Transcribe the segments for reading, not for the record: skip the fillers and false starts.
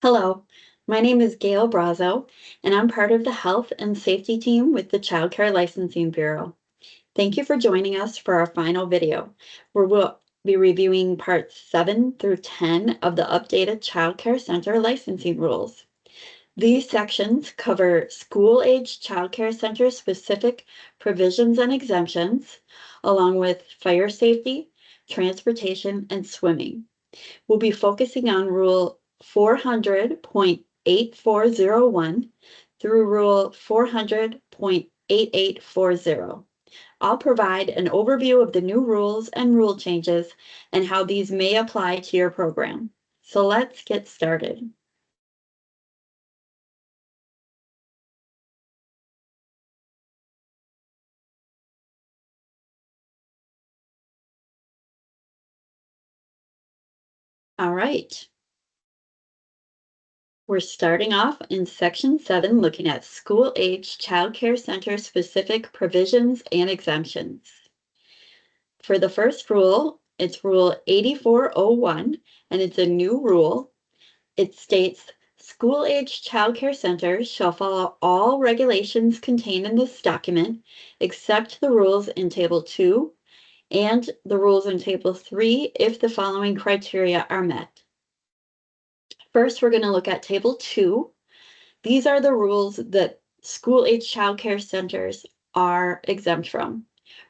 Hello, my name is Gail Brazo, and I'm part of the Health and Safety team with the Child Care Licensing Bureau. Thank you for joining us for our final video, where we'll be reviewing parts 7 through 10 of the updated Child Care Center licensing rules. These sections cover school-age child care center specific provisions and exemptions, along with fire safety, transportation, and swimming. We'll be focusing on Rule 400.8401 through Rule 400.8840. I'll provide an overview of the new rules and rule changes and how these may apply to your program. So let's get started. All right. We're starting off in Section 7, looking at school-age child care center specific provisions and exemptions. For the first rule, it's Rule 8401, and it's a new rule. It states, school-age child care centers shall follow all regulations contained in this document, except the rules in Table 2 and the rules in Table 3 if the following criteria are met. First, we're going to look at Table 2. These are the rules that school-age child care centers are exempt from.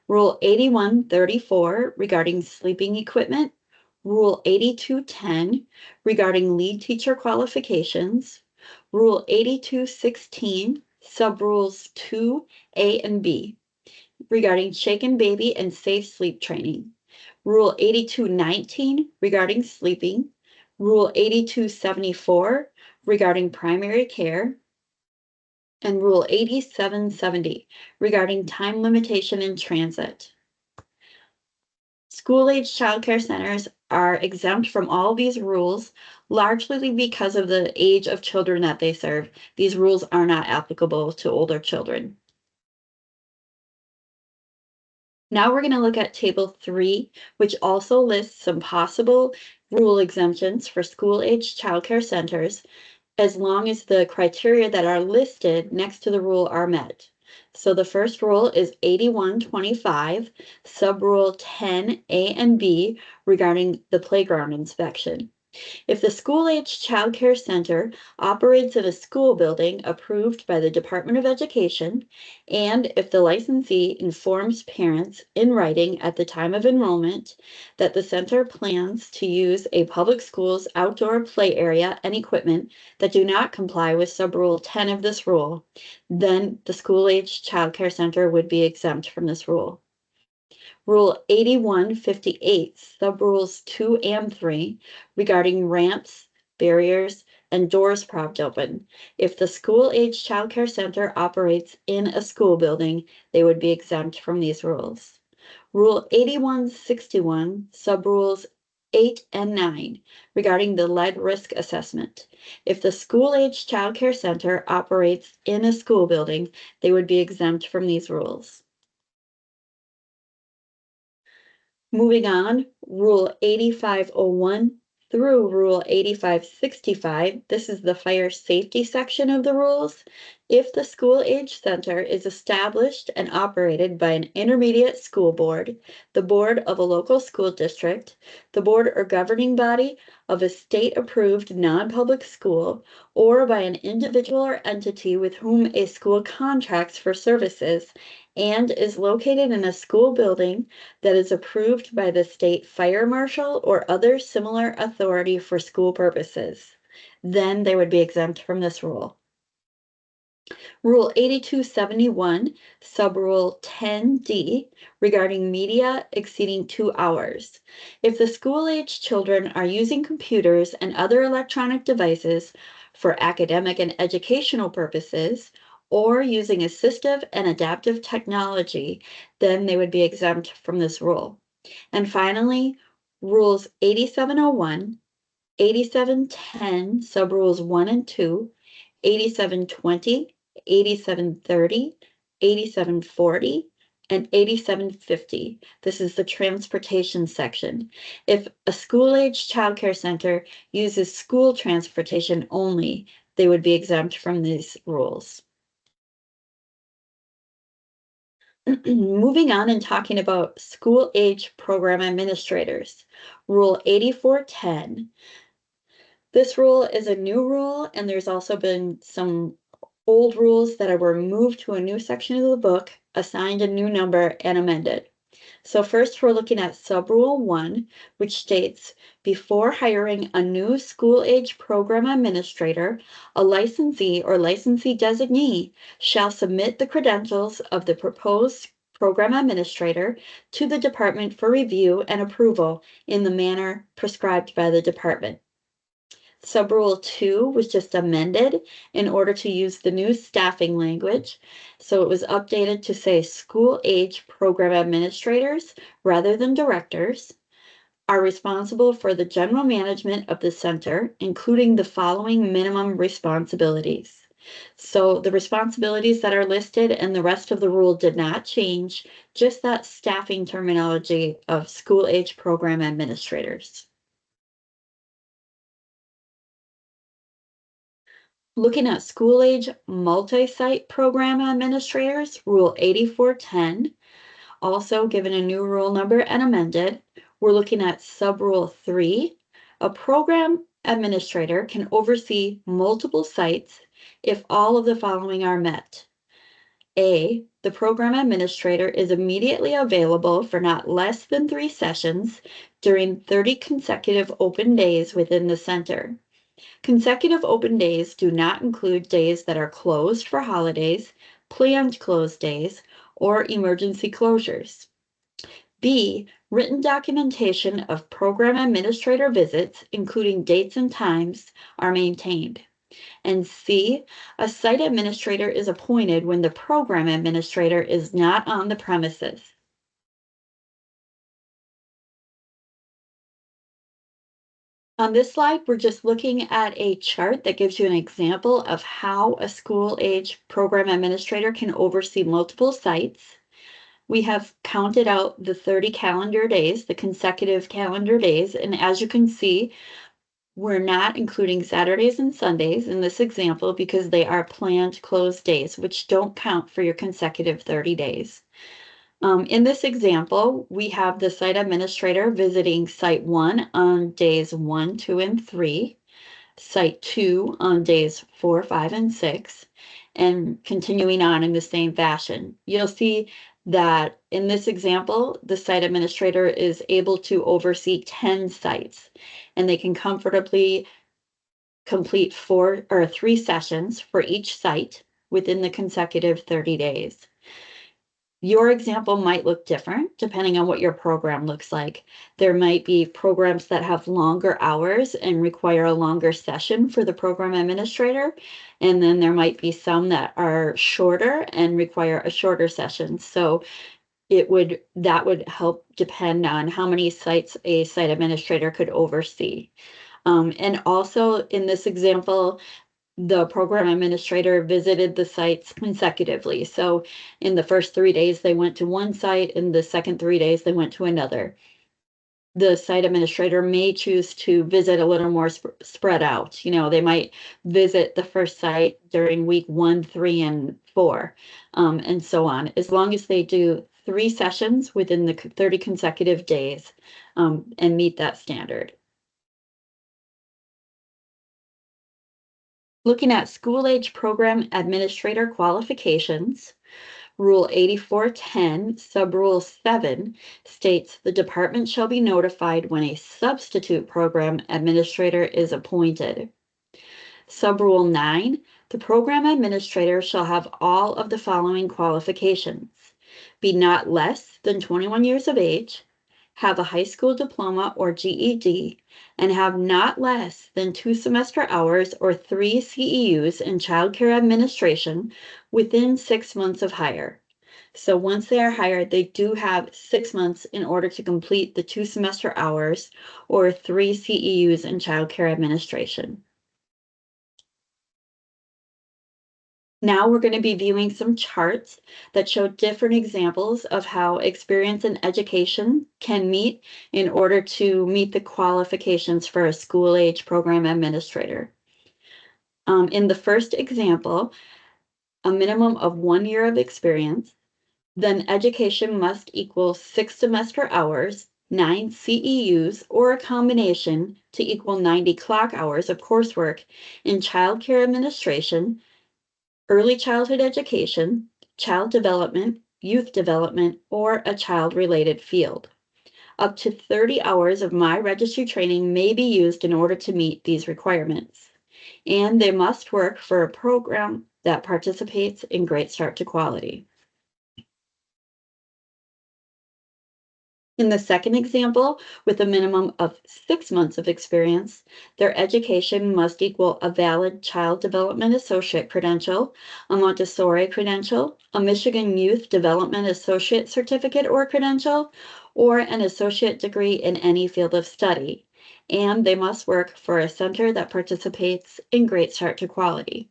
Rule 8134 regarding sleeping equipment, Rule 8210 regarding lead teacher qualifications, Rule 8216 subrules 2A and B regarding shaken baby and safe sleep training, Rule 8219 regarding sleeping, Rule 8274 regarding primary care, and Rule 8770 regarding time limitation in transit. School-age child care centers are exempt from all these rules, largely because of the age of children that they serve. These rules are not applicable to older children. Now we're going to look at Table 3, which also lists some possible rule exemptions for school-age child care centers, as long as the criteria that are listed next to the rule are met. So the first rule is 8125, subrule 10A and B regarding the playground inspection. If the school-age child care center operates in a school building approved by the Department of Education, and if the licensee informs parents in writing at the time of enrollment that the center plans to use a public school's outdoor play area and equipment that do not comply with subrule 10 of this rule, then the school-age child care center would be exempt from this rule. Rule 8158, subrules 2 and 3, regarding ramps, barriers, and doors propped open. If the school-age child care center operates in a school building, they would be exempt from these rules. Rule 8161, subrules 8 and 9, regarding the lead risk assessment. If the school-age child care center operates in a school building, they would be exempt from these rules. Moving on, Rule 8501 through Rule 8565, this is the fire safety section of the rules. If the school-age center is established and operated by an intermediate school board, the board of a local school district, the board or governing body of a state-approved non-public school, or by an individual or entity with whom a school contracts for services, and is located in a school building that is approved by the state fire marshal or other similar authority for school purposes, then they would be exempt from this rule. Rule 8271, subrule 10D, regarding media exceeding 2 hours. If the school-age children are using computers and other electronic devices for academic and educational purposes, or using assistive and adaptive technology, then they would be exempt from this rule. And finally, Rules 8701, 8710, subrules 1 and 2, 8720, 8730, 8740, And 8750, this is the transportation section. If a school-age childcare center uses school transportation only, they would be exempt from these rules. Moving on and talking about school-age program administrators. Rule 8410. This rule is a new rule, and there's also been some old rules that were moved to a new section of the book, assigned a new number, and amended. So first we're looking at Subrule 1, which states, before hiring a new school-age program administrator, a licensee or licensee designee shall submit the credentials of the proposed program administrator to the department for review and approval in the manner prescribed by the department. Subrule 2 was just amended in order to use the new staffing language. So it was updated to say school age program administrators rather than directors are responsible for the general management of the center, including the following minimum responsibilities. So the responsibilities that are listed and the rest of the rule did not change, just that staffing terminology of school age program administrators. Looking at school-age multi-site program administrators, Rule 8410, also given a new rule number and amended. We're looking at Subrule 3. A program administrator can oversee multiple sites if all of the following are met. A, the program administrator is immediately available for not less than 3 sessions during 30 consecutive open days within the center. Consecutive open days do not include days that are closed for holidays, planned closed days, or emergency closures. B, written documentation of program administrator visits, including dates and times, are maintained. And C, a site administrator is appointed when the program administrator is not on the premises. On this slide, we're just looking at a chart that gives you an example of how a school-age program administrator can oversee multiple sites. We have counted out the 30 calendar days, the consecutive calendar days, and as you can see, we're not including Saturdays and Sundays in this example because they are planned closed days, which don't count for your consecutive 30 days. In this example, we have the site administrator visiting site 1 on days 1, 2, and 3, site 2 on days 4, 5, and 6, and continuing on in the same fashion. You'll see that in this example, the site administrator is able to oversee 10 sites, and they can comfortably complete 4 or 3 sessions for each site within the consecutive 30 days. Your example might look different depending on what your program looks like. There might be programs that have longer hours and require a longer session for the program administrator. And then there might be some that are shorter and require a shorter session. So that would help depend on how many sites a site administrator could oversee. And also in this example, the program administrator visited the sites consecutively. So in the first 3 days, they went to one site, in the second 3 days, they went to another. The site administrator may choose to visit a little more spread out. They might visit the first site during week 1, 3, and 4, and so on, as long as they do 3 sessions within the 30 consecutive days and meet that standard. Looking at school-age program administrator qualifications, Rule 8410, Subrule 7 states the department shall be notified when a substitute program administrator is appointed. Subrule 9, the program administrator shall have all of the following qualifications: be not less than 21 years of age, have a high school diploma or GED, and have not less than 2 semester hours or 3 CEUs in child care administration within 6 months of hire. So once they are hired, they do have 6 months in order to complete the 2 semester hours or 3 CEUs in child care administration. Now we're going to be viewing some charts that show different examples of how experience and education can meet in order to meet the qualifications for a school-age program administrator. In the first example, a minimum of 1 year of experience, then education must equal 6 semester hours, 9 CEUs, or a combination to equal 90 clock hours of coursework in child care administration, early childhood education, child development, youth development, or a child-related field. Up to 30 hours of My Registry training may be used in order to meet these requirements, and they must work for a program that participates in Great Start to Quality. In the second example, with a minimum of 6 months of experience, their education must equal a valid Child Development Associate credential, a Montessori credential, a Michigan Youth Development Associate certificate or credential, or an associate degree in any field of study. And they must work for a center that participates in Great Start to Quality.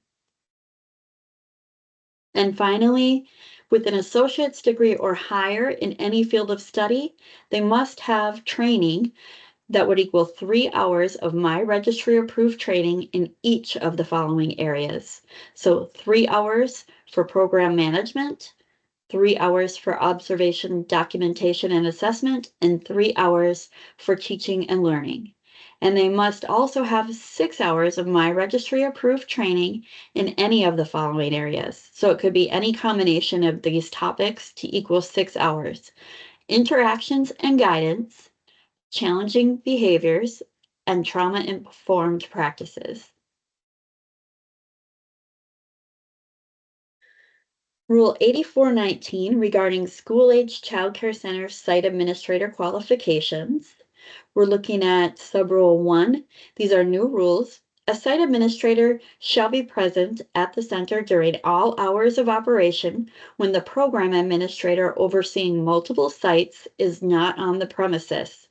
And finally, with an associate's degree or higher in any field of study, they must have training that would equal 3 hours of My Registry approved training in each of the following areas. So 3 hours for program management, 3 hours for observation, documentation, and assessment, and 3 hours for teaching and learning. And they must also have 6 hours of My Registry approved training in any of the following areas. So it could be any combination of these topics to equal 6 hours. Interactions and guidance, challenging behaviors, and trauma-informed practices. Rule 8419 regarding school-age child care center site administrator qualifications. We're looking at Subrule 1. These are new rules. A site administrator shall be present at the center during all hours of operation when the program administrator overseeing multiple sites is not on the premises.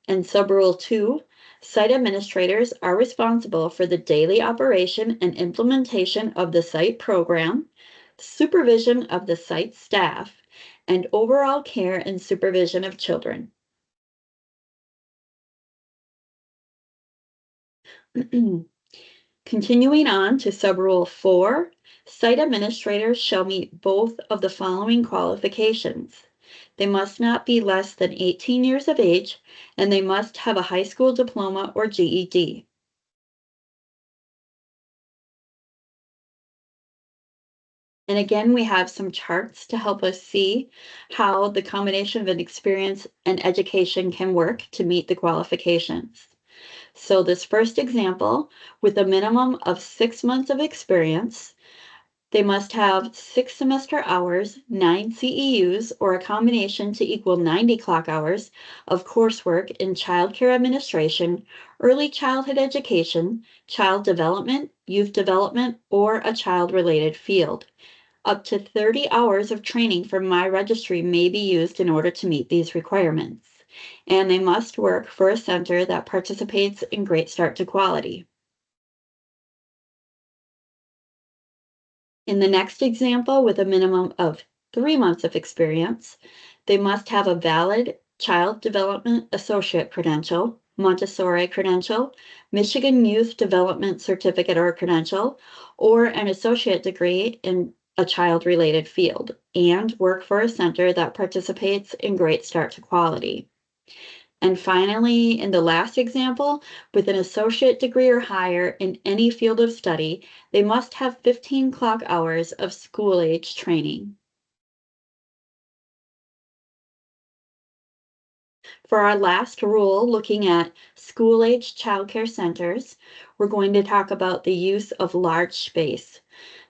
And Subrule 2, site administrators are responsible for the daily operation and implementation of the site program, supervision of the site staff, and overall care and supervision of children. Continuing on to Subrule 4, site administrators shall meet both of the following qualifications. They must not be less than 18 years of age, and they must have a high school diploma or GED. And again, we have some charts to help us see how the combination of an experience and education can work to meet the qualifications. So this first example, with a minimum of 6 months of experience, they must have 6 semester hours, 9 CEUs, or a combination to equal 90 clock hours of coursework in child care administration, early childhood education, child development, youth development, or a child-related field. Up to 30 hours of training from My Registry may be used in order to meet these requirements, and they must work for a center that participates in Great Start to Quality. In the next example, with a minimum of 3 months of experience, they must have a valid Child Development Associate credential, Montessori credential, Michigan Youth Development Certificate or credential, or an associate degree in a child-related field, and work for a center that participates in Great Start to Quality. And finally, in the last example, with an associate degree or higher in any field of study, they must have 15 clock hours of school-age training. For our last rule, looking at school-age childcare centers, we're going to talk about the use of large space.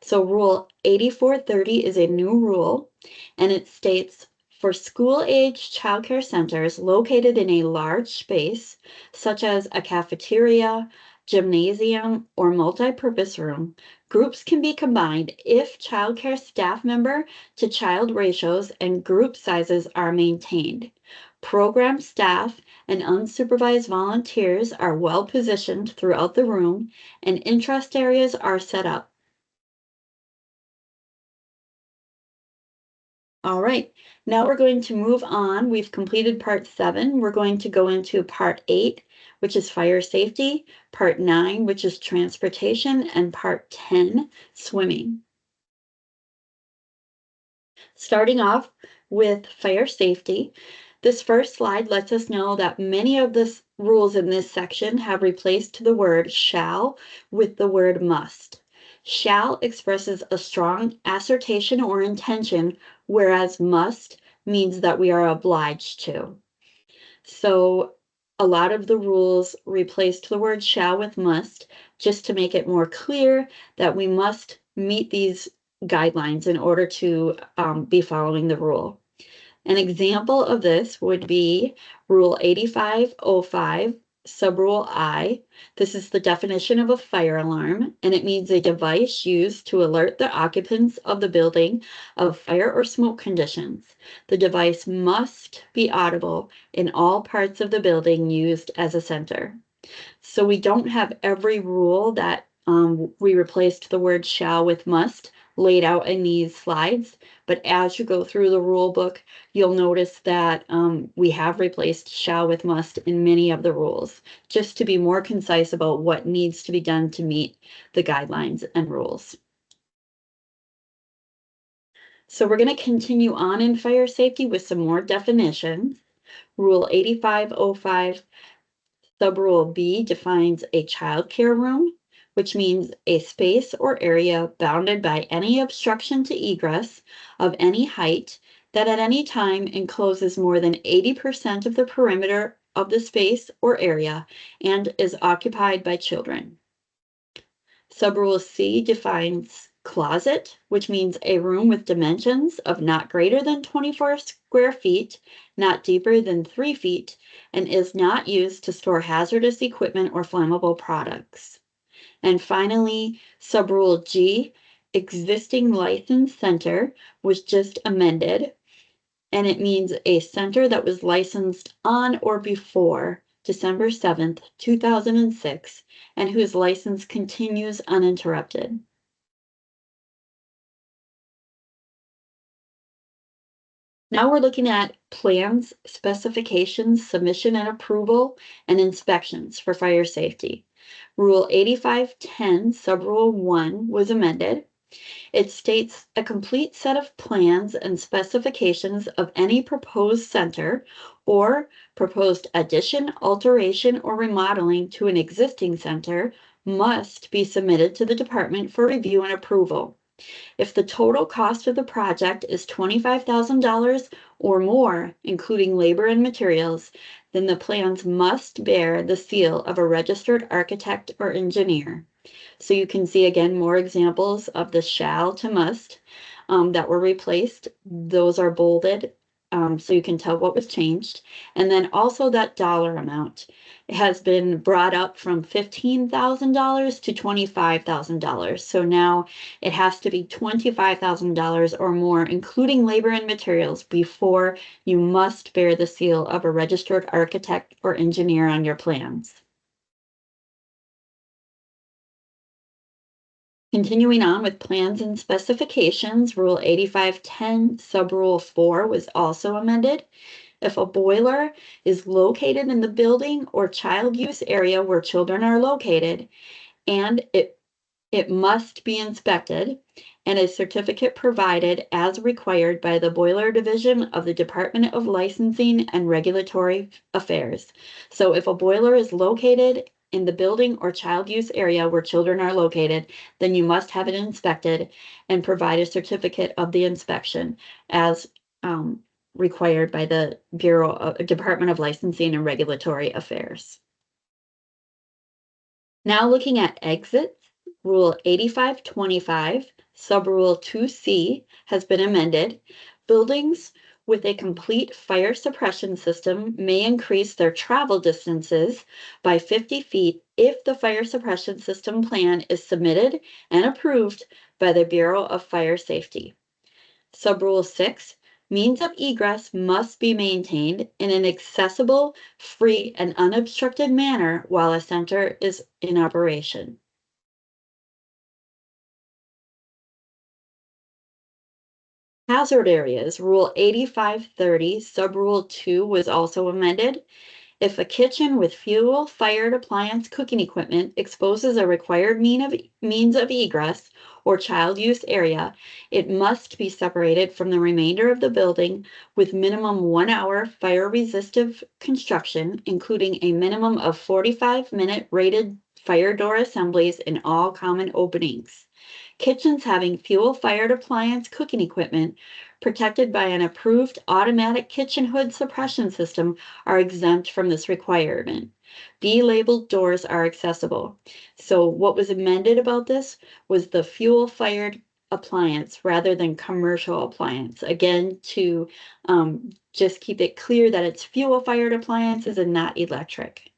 So Rule 8430 is a new rule, and it states, for school-age childcare centers located in a large space, such as a cafeteria, gymnasium, or multi-purpose room, groups can be combined if childcare staff member to child ratios and group sizes are maintained. Program staff and unsupervised volunteers are well positioned throughout the room, and interest areas are set up. All right, now we're going to move on. We've completed part 7. We're going to go into part 8, which is fire safety, part 9, which is transportation, and part 10, swimming. Starting off with fire safety, this first slide lets us know that many of the rules in this section have replaced the word shall with the word must. Shall expresses a strong assertion or intention, whereas must means that we are obliged to. So a lot of the rules replaced the word shall with must, just to make it more clear that we must meet these guidelines in order to be following the rule. An example of this would be Rule 8505, Subrule I. This is the definition of a fire alarm, and it means a device used to alert the occupants of the building of fire or smoke conditions. The device must be audible in all parts of the building used as a center. So we don't have every rule that we replaced the word shall with must laid out in these slides, but as you go through the rule book, you'll notice that we have replaced shall with must in many of the rules, just to be more concise about what needs to be done to meet the guidelines and rules. So we're going to continue on in fire safety with some more definitions. Rule 8505 Subrule B defines a childcare room, which means a space or area bounded by any obstruction to egress of any height that at any time encloses more than 80% of the perimeter of the space or area and is occupied by children. Subrule C defines closet, which means a room with dimensions of not greater than 24 square feet, not deeper than 3 feet, and is not used to store hazardous equipment or flammable products. And finally, Subrule G, existing license center, was just amended, and it means a center that was licensed on or before December 7th, 2006, and whose license continues uninterrupted. Now we're looking at plans, specifications, submission and approval, and inspections for fire safety. Rule 8510, Subrule 1 was amended. It states a complete set of plans and specifications of any proposed center or proposed addition, alteration, or remodeling to an existing center must be submitted to the department for review and approval. If the total cost of the project is $25,000 or more, including labor and materials, then the plans must bear the seal of a registered architect or engineer. So you can see again more examples of the shall to must that were replaced. Those are bolded so you can tell what was changed. And then also that dollar amount. It has been brought up from $15,000 to $25,000. So now it has to be $25,000 or more, including labor and materials, before you must bear the seal of a registered architect or engineer on your plans. Continuing on with plans and specifications, Rule 8510, Subrule 4 was also amended. If a boiler is located in the building or child use area where children are located, and it must be inspected, and a certificate provided as required by the Boiler Division of the Department of Licensing and Regulatory Affairs. So if a boiler is located in the building or child use area where children are located, then you must have it inspected and provide a certificate of the inspection as required by the Department of Licensing and Regulatory Affairs. Now looking at exits, Rule 8525, Subrule 2C has been amended. Buildings with a complete fire suppression system may increase their travel distances by 50 feet if the fire suppression system plan is submitted and approved by the Bureau of Fire Safety. Subrule 6, means of egress must be maintained in an accessible, free, and unobstructed manner while a center is in operation. Hazard areas, Rule 8530, Subrule 2 was also amended. If a kitchen with fuel-fired appliance cooking equipment exposes a required means of egress or child use area, it must be separated from the remainder of the building with minimum 1 hour fire-resistive construction, including a minimum of 45-minute rated fire door assemblies in all common openings. Kitchens having fuel-fired appliance cooking equipment protected by an approved automatic kitchen hood suppression system are exempt from this requirement. B-labeled doors are accessible. So what was amended about this was the fuel-fired appliance rather than commercial appliance. Again, to just keep it clear that it's fuel-fired appliances and not electric.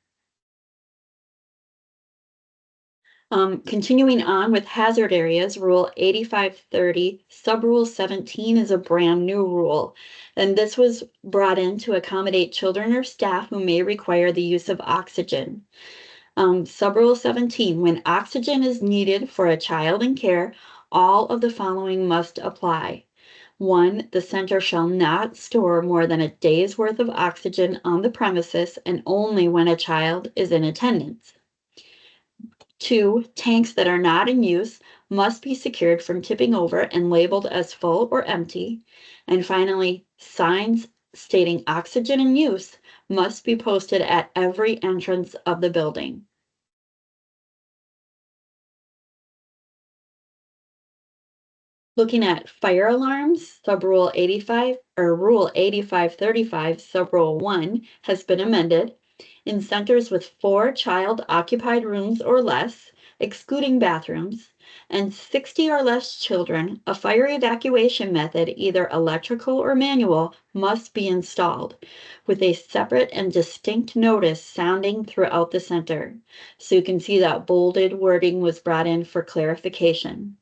Continuing on with hazard areas, Rule 8530, Subrule 17 is a brand new rule. And this was brought in to accommodate children or staff who may require the use of oxygen. Subrule 17, when oxygen is needed for a child in care, all of the following must apply. 1, the center shall not store more than a day's worth of oxygen on the premises and only when a child is in attendance. 2, tanks that are not in use must be secured from tipping over and labeled as full or empty. And finally, signs stating oxygen in use must be posted at every entrance of the building. Looking at fire alarms, Subrule 85 or Rule 8535, Subrule 1 has been amended. In centers with 4 child-occupied rooms or less, excluding bathrooms, and 60 or less children, a fire evacuation method, either electrical or manual, must be installed, with a separate and distinct notice sounding throughout the center. So you can see that bolded wording was brought in for clarification.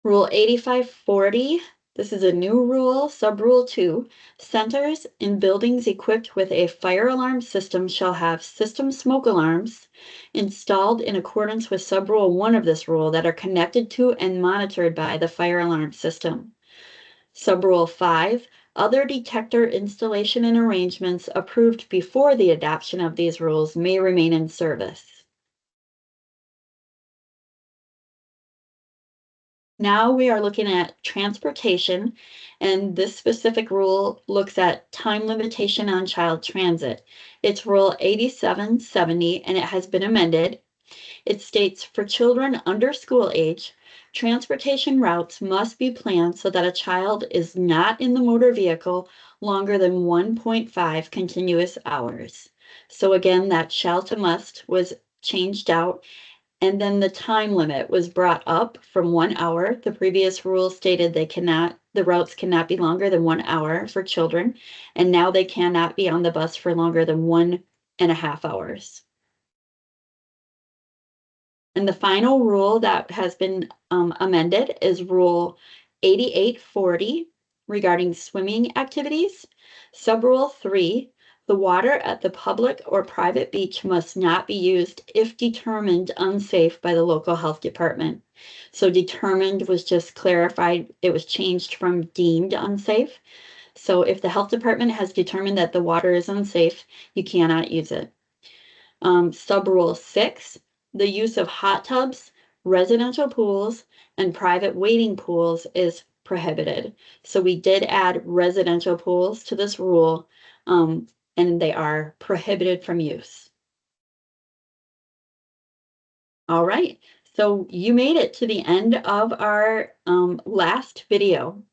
Rule 8540, this is a new rule, Subrule 2. Centers in buildings equipped with a fire alarm system shall have system smoke alarms installed in accordance with Subrule 1 of this rule that are connected to and monitored by the fire alarm system. Subrule 5, other detector installation and arrangements approved before the adoption of these rules may remain in service. Now we are looking at transportation, and this specific rule looks at time limitation on child transit. It's Rule 8770, and it has been amended. It states for children under school age, transportation routes must be planned so that a child is not in the motor vehicle longer than 1.5 continuous hours. So again, that shall to must was changed out. And then the time limit was brought up from 1 hour. The previous rule stated the routes cannot be longer than 1 hour for children. And now they cannot be on the bus for longer than 1.5 hours. And the final rule that has been amended is Rule 8840 regarding swimming activities. Subrule 3, the water at the public or private beach must not be used if determined unsafe by the local health department. So determined was just clarified. It was changed from deemed unsafe. So if the health department has determined that the water is unsafe, you cannot use it. Subrule 6, the use of hot tubs, residential pools, and private wading pools is prohibited. So we did add residential pools to this rule, and they are prohibited from use. All right, so you made it to the end of our last video.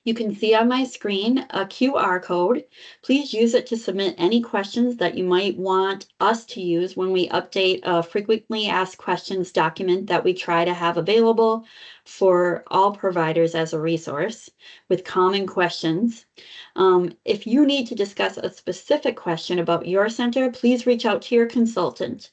You can see on my screen a QR code. Please use it to submit any questions that you might want us to use when we update a frequently asked questions document that we try to have available for all providers as a resource with common questions. If you need to discuss a specific question about your center, please reach out to your consultant.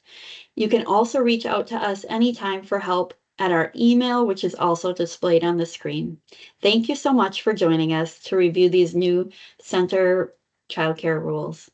You can also reach out to us anytime for help at our email, which is also displayed on the screen. Thank you so much for joining us to review these new center childcare rules.